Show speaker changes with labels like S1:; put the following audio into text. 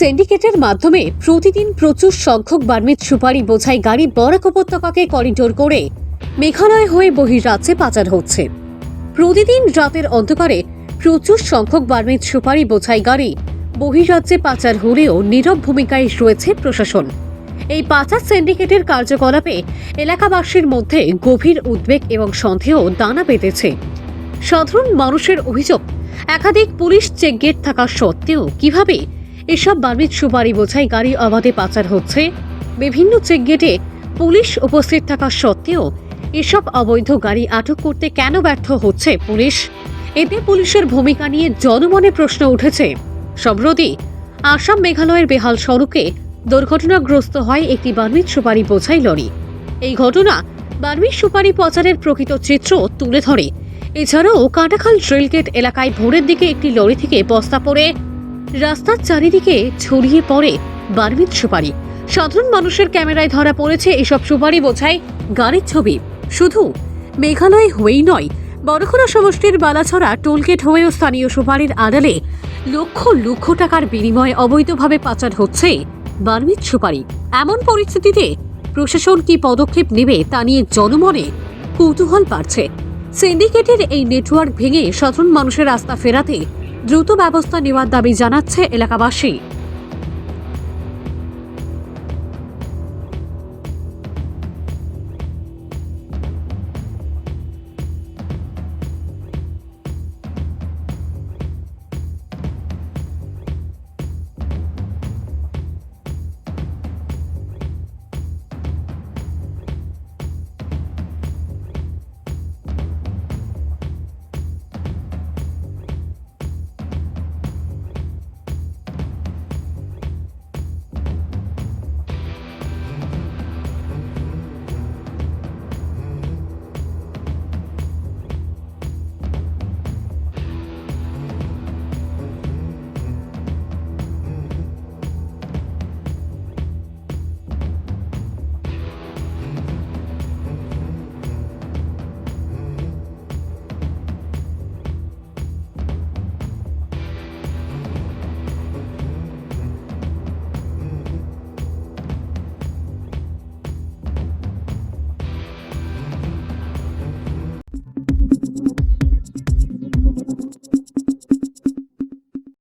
S1: সিন্ডিকেটের মাধ্যমে প্রতিদিন প্রচুর সংখ্যক বার্মিজ সুপারি বোঝাই গাড়ি বরাক উপত্যকাকে করিডোর করে মেঘালয় হয়ে বহির্রাজ্যে পাচার হচ্ছে। প্রতিদিন রাতের অন্ধকারে প্রচুর সংখ্যক বার্মিজ সুপারি বোঝাই গাড়ি বহির্রাজ্যে পাচার হলেও নীরব ভূমিকায় রয়েছে প্রশাসন। এই পাচার সিন্ডিকেটের কার্যকলাপে এলাকাবাসীর মধ্যে গভীর উদ্বেগ এবং সন্দেহ দানা বেঁধেছে। সাধারণ মানুষের অভিযোগ, একাধিক পুলিশ চেকগেট থাকা সত্ত্বেও কিভাবে এসব বার্মিজ সুপারি বোঝাই গাড়ি অবাধে পাচার হচ্ছে। বিভিন্ন চেকগেটে পুলিশ উপস্থিত থাকা সত্ত্বেও এসব অবৈধ গাড়ি আটক করতে কেন ব্যর্থ হচ্ছে পুলিশ? এতে পুলিশের ভূমিকা নিয়ে জনমনে প্রশ্ন উঠেছে। সম্প্রতি আসাম মেঘালয়ের বেহাল সড়কে দুর্ঘটনাগ্রস্ত হয় একটি বার্মিজ সুপারি বোঝাই লরি। এই ঘটনা বার্মিজ সুপারি পাচারের প্রকৃত চিত্র তুলে ধরে। এছাড়াও কাটাখাল রেলগেট এলাকায় ভোরের দিকে একটি লরি থেকে বস্তা পড়ে রাস্তার চারিদিকে ছড়িয়ে পড়ে বার্মিজ সুপারি। সাধারণ মানুষের ক্যামেরায় ধরা পড়েছে এসব সুপারি বোঝাই গাড়ির ছবি। শুধু মেঘালয় হয়েই নয়, বড়খরা সমষ্টির বালাছড়া টোলগেট হয়েও স্থানীয় সুপারির আড়ালে লক্ষ লক্ষ টাকার বিনিময়ে অবৈধভাবে পাচার হচ্ছে বার্মিজ সুপারি। এমন পরিস্থিতিতে প্রশাসন কি পদক্ষেপ নেবে তা নিয়ে জনমনে কৌতূহল বাড়ছে। সিন্ডিকেটের এই নেটওয়ার্ক ভেঙে সাধারণ মানুষের আস্থা ফেরাতে দ্রুত ব্যবস্থা নেওয়ার দাবি জানাচ্ছে এলাকাবাসী।